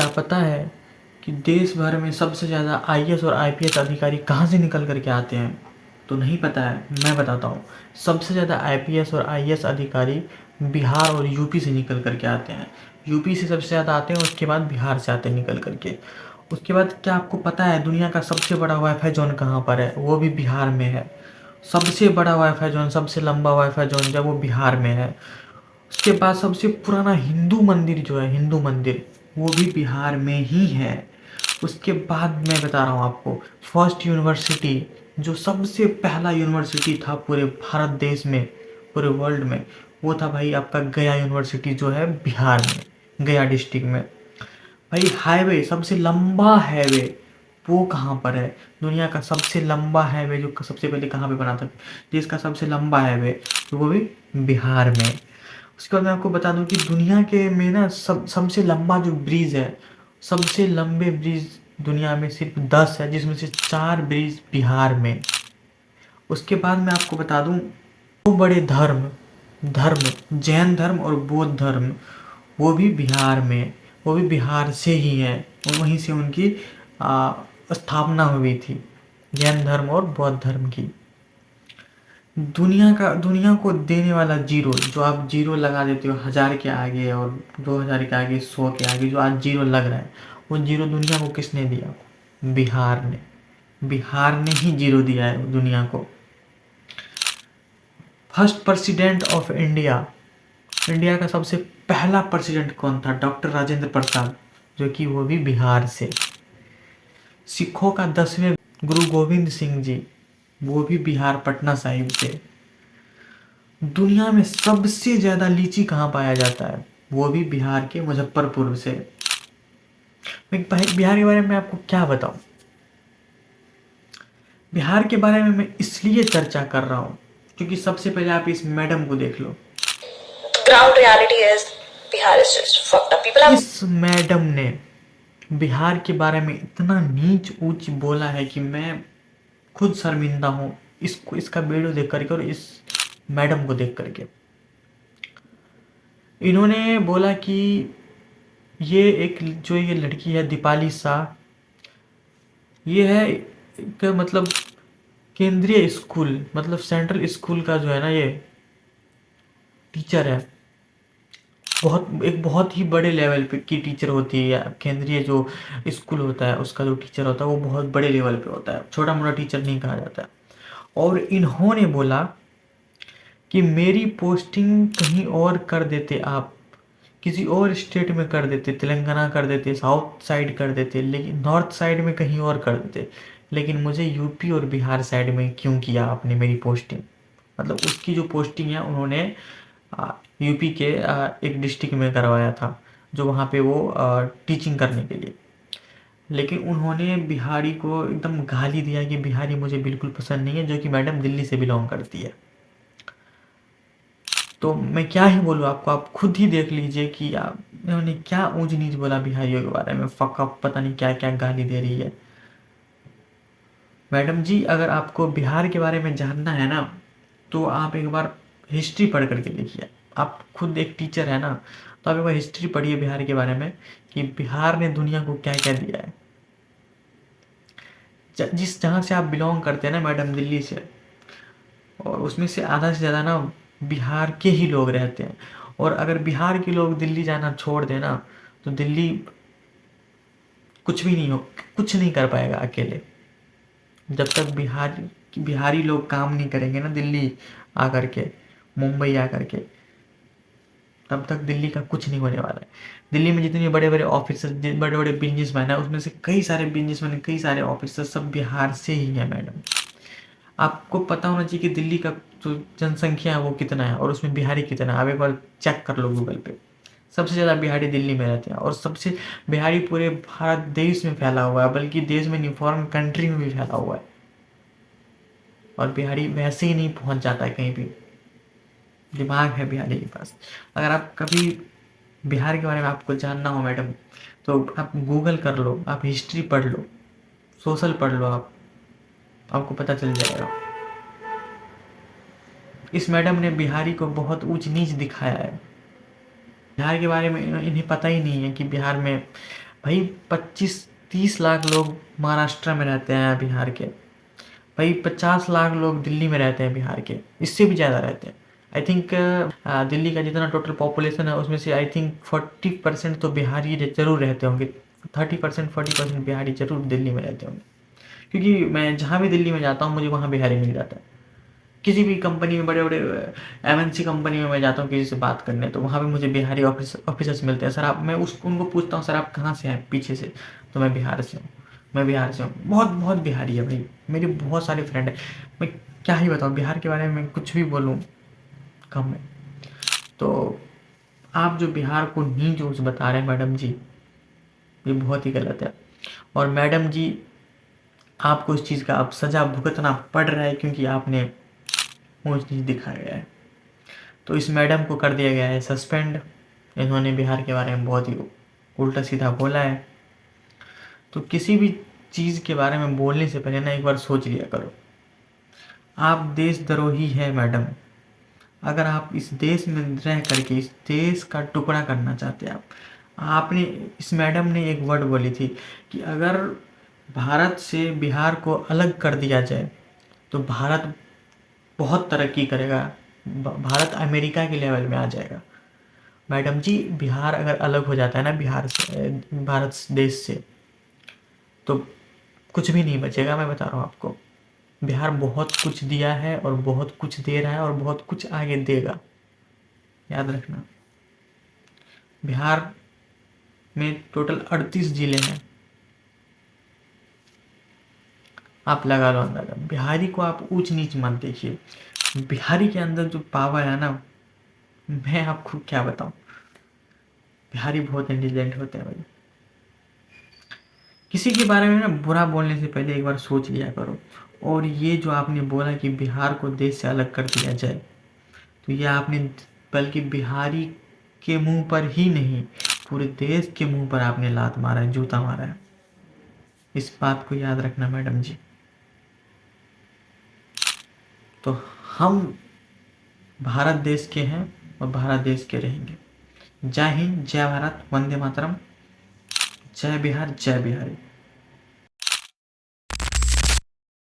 क्या पता है कि देश भर में सबसे ज़्यादा आईएएस और आईपीएस अधिकारी कहाँ से निकल कर के आते हैं? तो नहीं पता है, मैं बताता हूँ। सबसे ज़्यादा आईपीएस और आईएएस अधिकारी बिहार और यूपी से निकल कर के आते हैं। यूपी से सबसे ज़्यादा आते हैं, उसके बाद बिहार से आते हैं निकल कर के। उसके बाद क्या आपको पता है दुनिया का सबसे बड़ा वाईफाई जोन कहाँ पर है? वो भी बिहार में है। सबसे बड़ा वाईफाई जोन, सबसे लंबा वाईफाई जोन जो है वो बिहार में है। उसके बाद सबसे पुराना हिंदू मंदिर जो है, हिंदू मंदिर, वो भी बिहार में ही है। उसके बाद मैं बता रहा हूँ आपको, फर्स्ट यूनिवर्सिटी, जो सबसे पहला यूनिवर्सिटी था पूरे भारत देश में, पूरे वर्ल्ड में, वो था भाई आपका गया यूनिवर्सिटी जो है बिहार में, गया डिस्ट्रिक्ट में। भाई हाईवे, सबसे लंबा हाईवे वो कहाँ पर है? दुनिया का सबसे लंबा हाईवे जो सबसे पहले कहाँ पे बना था, देश का सबसे लंबा हाईवे, तो वो भी बिहार में। उसके बाद मैं आपको बता दूं कि दुनिया के में ना सबसे लंबा जो ब्रिज है, सबसे लंबे ब्रिज दुनिया में सिर्फ 10 है, जिसमें से 4 ब्रिज बिहार में। उसके बाद मैं आपको बता दूं, दो बड़े धर्म धर्म जैन धर्म और बौद्ध धर्म, वो भी बिहार में, वो भी बिहार से ही है, और वहीं से उनकी स्थापना हुई थी, जैन धर्म और बौद्ध धर्म की। दुनिया को देने वाला जीरो, जो आप जीरो लगा देते हो 1000 के आगे और 2000 के आगे, 100 के आगे, जो आज जीरो लग रहा है, वो जीरो दुनिया को किसने दिया? बिहार ने। बिहार ने ही जीरो दिया है दुनिया को। First president of India, India का सबसे पहला प्रेसिडेंट कौन था? डॉक्टर राजेंद्र प्रसाद, जो कि वो भी बिहार से। सिखों का 10वें गुरु गोविंद सिंह जी, वो भी बिहार, पटना साहिब से। दुनिया में सबसे ज्यादा लीची कहाँ पाया जाता है? वो भी बिहार के मुजफ्फरपुर से। बिहार के बारे में आपको क्या बताऊं? बिहार के बारे में मैं इसलिए चर्चा कर रहा हूं क्योंकि सबसे पहले आप इस मैडम को देख लो। Ground reality is Bihar is just fucked up. People have इस मैडम ने बिहार के बारे में इतना नीच ऊंच बोला है कि मैं खुद शर्मिंदा हूं इसको, इसका वीडियो देख करके और इस मैडम को देख करके। इन्होंने बोला कि ये एक जो ये लड़की है दीपाली शाह, ये है एक मतलब केंद्रीय स्कूल, मतलब सेंट्रल स्कूल का जो है ना ये टीचर है। एक बहुत ही बड़े लेवल पे की टीचर होती है। केंद्रीय जो स्कूल होता है उसका जो टीचर होता है वो बहुत बड़े लेवल पे होता है, छोटा मोटा टीचर नहीं कहा जाता है। और इन्होंने बोला कि मेरी पोस्टिंग कहीं और कर देते आप, किसी और स्टेट में कर देते, तेलंगाना कर देते, साउथ साइड कर देते, लेकिन नॉर्थ साइड में कहीं और कर देते, लेकिन मुझे यूपी और बिहार साइड में क्यों किया आपने मेरी पोस्टिंग? मतलब उसकी जो पोस्टिंग है उन्होंने यूपी के एक डिस्ट्रिक्ट में करवाया था, जो वहाँ पे वो टीचिंग करने के लिए। लेकिन उन्होंने बिहारी को एकदम गाली दिया कि बिहारी मुझे बिल्कुल पसंद नहीं है, जो कि मैडम दिल्ली से बिलोंग करती है। तो मैं क्या ही बोलूँ आपको, आप खुद ही देख लीजिए कि उन्होंने क्या ऊंच नीच बोला बिहारियों के बारे में। फक पता नहीं क्या क्या गाली दे रही है मैडम जी। अगर आपको बिहार के बारे में जानना है ना, तो आप एक बार हिस्ट्री पढ़ करके देखिए। आप खुद एक टीचर है ना, तो आप एक बार हिस्ट्री पढ़िए बिहार के बारे में कि बिहार ने दुनिया को क्या क्या दिया है। जिस जहाँ से आप बिलोंग करते हैं ना मैडम, दिल्ली से, और उसमें से आधा से ज़्यादा ना बिहार के ही लोग रहते हैं। और अगर बिहार के लोग दिल्ली जाना छोड़ देना, तो दिल्ली कुछ भी नहीं हो, कुछ नहीं कर पाएगा अकेले। जब तक बिहारी लोग काम नहीं करेंगे ना दिल्ली आकर के, मुंबई आकर के, तब तक दिल्ली का कुछ नहीं होने वाला है। दिल्ली में जितने बड़े बड़े ऑफिसर, बड़े बड़े बिजनेसमैन है, उसमें से कई सारे बिजनेसमैन, कई सारे ऑफिसर सब बिहार से ही है मैडम। आपको पता होना चाहिए कि दिल्ली का जो जनसंख्या है वो कितना है और उसमें बिहारी कितना है। आप एक बार चेक कर लो गूगल पे। सबसे ज़्यादा बिहारी दिल्ली में रहते हैं, और सबसे बिहारी पूरे भारत देश में फैला हुआ है, बल्कि देश में नहीं, फॉरेन कंट्री में भी फैला हुआ है। और बिहारी वैसे ही नहीं पहुंच जाता है कहीं भी, दिमाग है बिहारी के पास। अगर आप कभी बिहार के बारे में आपको जानना हो मैडम, तो आप गूगल कर लो, आप हिस्ट्री पढ़ लो, सोशल पढ़ लो, आपको पता चल जाएगा। इस मैडम ने बिहारी को बहुत ऊंच नीच दिखाया है। बिहार के बारे में इन्हें पता ही नहीं है कि बिहार में भाई 25-30 लाख लोग महाराष्ट्र में रहते हैं बिहार के, भाई 50 लाख लोग दिल्ली में रहते हैं बिहार के, इससे भी ज़्यादा रहते हैं। आई थिंक दिल्ली का जितना टोटल पॉपुलेशन है उसमें से आई थिंक 40% तो बिहारी जरूर रहते होंगे, 30% 40% बिहारी जरूर दिल्ली में रहते होंगे। क्योंकि मैं जहाँ भी दिल्ली में जाता हूँ मुझे वहाँ बिहारी मिल जाता है। किसी भी कंपनी में, बड़े बड़े एमएनसी कंपनी में मैं जाता हूँ किसी से बात करने, तो वहाँ पे मुझे बिहारी ऑफिसर्स मिलते हैं। सर आप, मैं उनको पूछता हूँ सर आप कहाँ से हैं पीछे से, तो मैं बिहार से हूँ, मैं बिहार से हूँ। बहुत बहुत बिहारी है भाई, मेरे बहुत सारे फ्रेंड हैं। मैं क्या ही बताऊँ बिहार के बारे में, मैं कुछ भी बोलूँ कम है। तो आप जो बिहार को नीच ऊँच बता रहे हैं मैडम जी, ये बहुत ही गलत है। और मैडम जी आपको इस चीज़ का अब सज़ा भुगतना पड़ रहा है क्योंकि आपने ऊँच नीच दिखाया है। तो इस मैडम को कर दिया गया है सस्पेंड। इन्होंने बिहार के बारे में बहुत ही उल्टा सीधा बोला है। तो किसी भी चीज़ के बारे में बोलने से पहले ना एक बार सोच लिया करो। आप देशद्रोही है मैडम। अगर आप इस देश में रह करके इस देश का टुकड़ा करना चाहते हैं आपने, इस मैडम ने एक वर्ड बोली थी कि अगर भारत से बिहार को अलग कर दिया जाए तो भारत बहुत तरक्की करेगा, भारत अमेरिका के लेवल में आ जाएगा। मैडम जी बिहार अगर अलग हो जाता है ना बिहार से, भारत देश से, तो कुछ भी नहीं बचेगा। मैं बता रहा हूँ आपको, बिहार बहुत कुछ दिया है और बहुत कुछ दे रहा है और बहुत कुछ आगे देगा, याद रखना। बिहार में टोटल 38 जिले हैं, आप लगा लो अंदाजा। बिहारी को आप ऊंच नीच मत देखिए, बिहारी के अंदर जो पावर है ना, मैं आपको क्या बताऊं। बिहारी बहुत इंटेलिजेंट होते हैं भाई। किसी के बारे में ना बुरा बोलने से पहले एक बार सोच लिया करो। और ये जो आपने बोला कि बिहार को देश से अलग कर दिया जाए, तो ये आपने बल्कि बिहारी के मुंह पर ही नहीं, पूरे देश के मुंह पर आपने लात मारा है, जूता मारा है। इस बात को याद रखना मैडम जी। तो हम भारत देश के हैं और भारत देश के रहेंगे। जय हिंद, जय भारत, वंदे मातरम, जय बिहार, जय बिहारी।